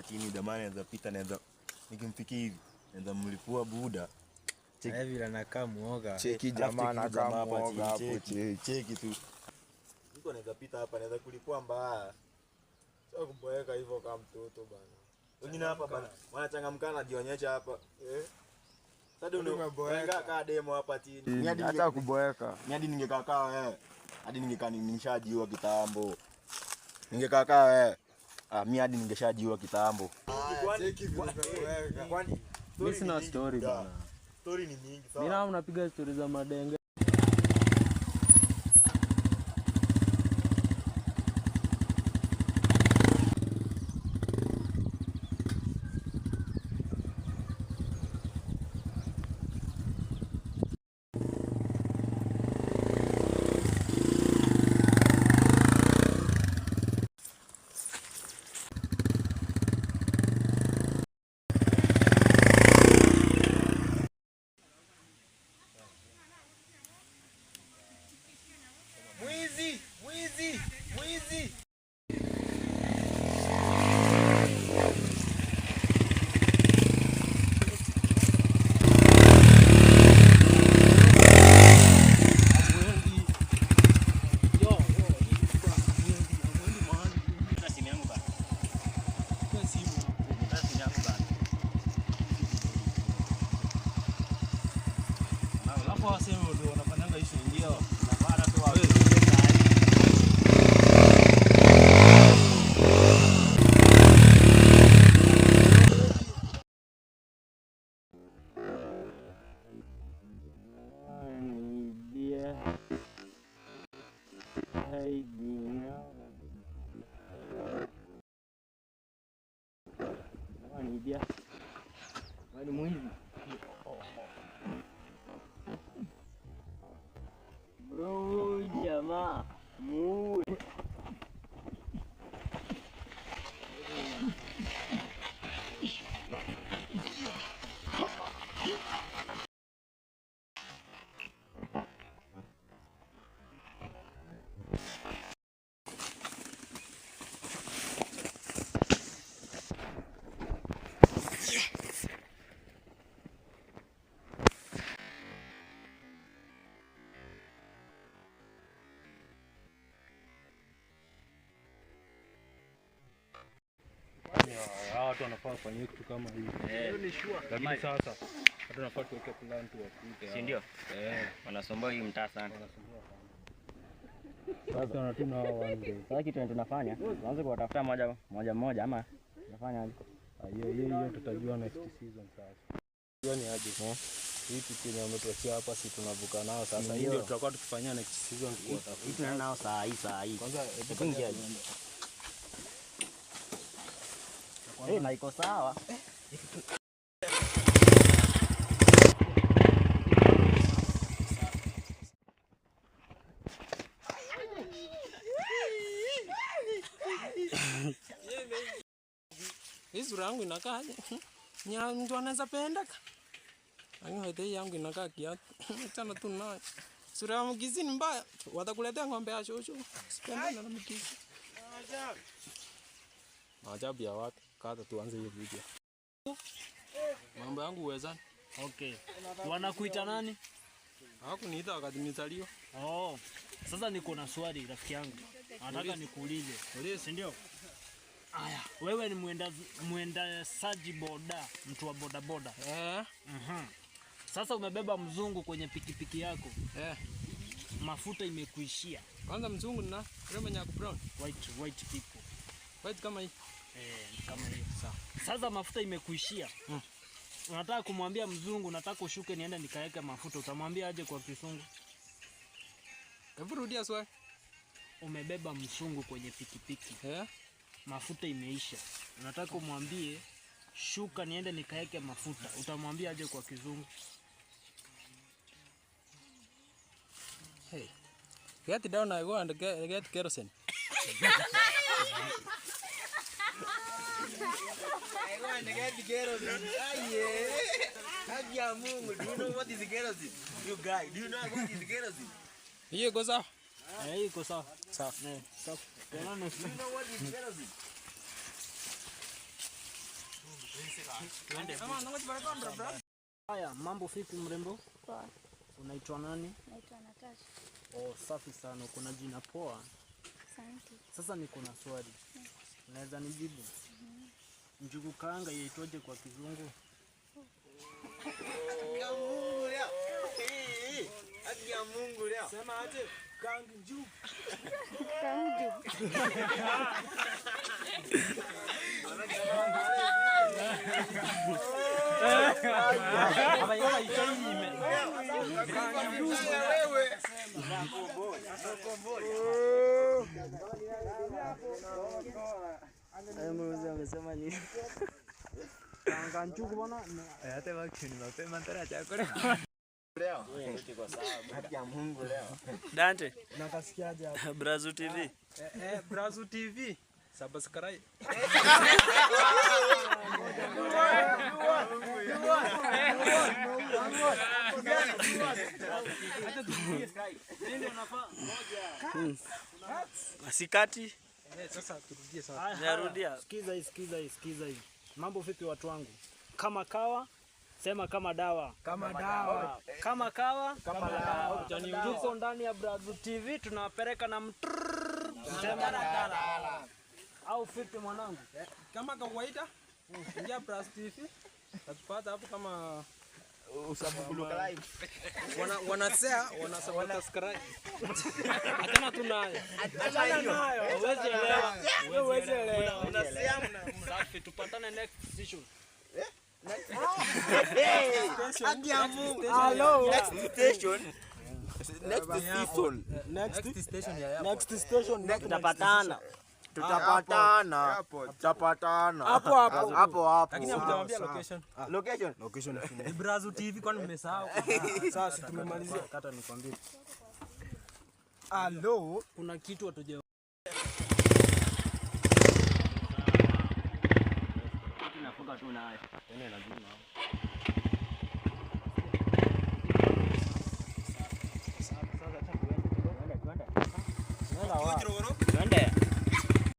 hapa chini jamani, anaweza pita, naweza nikimfikia hivi naweza mlipua buda. Cheki vile anakaa muoga. Cheki jamaa anakaa muoga hapo, cheki tu. Mtu anaweza pita hapa, anaweza kulipua mbaya. Sio kuboeka hivyo kama mtoto bana. Wengine hapa bana wanachangamkana najionyesha hapa. Sasa unaboeka kama demo hapa chini. Hata kuboeka. Hadi ningekaa wewe. Hadi ningekaa nimeshajiwa kitambo. Ningekaa wewe. Mimi hadi ningeshajiwa kitambo. Cheki vile unaboeka. Kwani mimi sina story bana. Story ni nyingi sana. Mimi naona unapiga story za madenge. Mwizi. Wani mwizi. Bro, jamaa. Watu wanafaa kufanya kitu kama hivi. Ni sure. Lakini sasa watu wanafaa tuweke plan tu wapite. Si ndio? Wanasumbua hii mtaa sana. Sasa tunatuna hao wande. Sasa kitu tunafanya, tuanze kuwatafuta moja ama tunafanya aje? Hiyo tutajua next season sasa. Hiyo ni aje? Hii tukio wametuachia hapa, si tunavuka nao sasa. Hiyo tutakuwa tukifanya next season kuwatafuta. Hii tunaenda nao saa hii. Kwanza tuingie aje? Na iko sawa. Hii sura yangu inakaa mtu anaweza penda. Hii yangu inakaa kiatu. Achana tu nayo. Sura ya mkizi ni mbaya. Watakuletea ng'ombe ya shosho. Sipenda na mkizi. Maajabu ya watu. Kata tuanze hiyo video. Mambo yangu uwezani. Okay. Wanakuita nani? Hawakuniita wakati nimezaliwa. Sasa niko na swali rafiki yangu. Nataka nikuulize. Si ndio? Aya, wewe ni mwenda saji boda, mtu wa boda boda. Sasa umebeba mzungu kwenye pikipiki yako. Mafuta imekuishia. Kwanza mzungu na rema nyaku brown. White people. White kama hii. Kama hiyo. Sasa mafuta imekuishia. Unataka kumwambia mzungu nataka ushuke niende nikaeke mafuta. Utamwambia aje kwa Kisungu? Hebu rudia swali. Umebeba mzungu kwenye pikipiki. Mafuta imeisha. Unataka umwambie shuka niende nikaeke mafuta. Utamwambia aje kwa Kizungu? Hey. Get down I go and get kerosene. I want to get kerosene. Haki ya Mungu. Do you know what is kerosene? You guy, do you know what is kerosene? Hiyo iko sawa? Hiyo iko sawa. Sawa. Sawa. Do you know what is kerosene? Haya, mambo vipi mrembo? Poa. Unaitwa nani? Naitwa Natasha. Oh, safi sana. Uko na jina poa. Asante. Sasa niko na swali. Unaweza nijibu? Njugu kaanga yaitwaje kwa Kizungu? Haki ya Mungu leo. Sema aje kangi njugu. Kanju. Amesema nini? Kaanga njugu bwana. Hata wakini mapema tara chakula. Leo. Haki ya Mungu leo. Dante, Nakasikiaje hapo? Brazu TV. Brazu TV. Subscribe. Asikati. Sasa turudie sasa. Narudia. Sikiza hii. Mambo vipi watu wangu? Kama kawa, sema kama dawa. Kama dawa. Kama kawa, Kama dawa. tuko ndani ya Brazu TV tunawapeleka na au vipi mwanangu? Kama kawaida. Ingia Brazu TV. Tatupata hapo kama Usabukuluka live. wana subscribe. Atana tunayo. Huwezi elewa. Unasema Safi, tupatane next session. haki ya Mungu. Hello. Next station. Next season. Next station Tutapatana. Tutapatana. Hapo. Lakini hamjamwambia location. Location. Ni Brazu TV kwani mmesahau? Sasa tumemalizia. kata nikwambie. Hello. Kuna kitu hatuja Tunafunga tu naye. Tuende.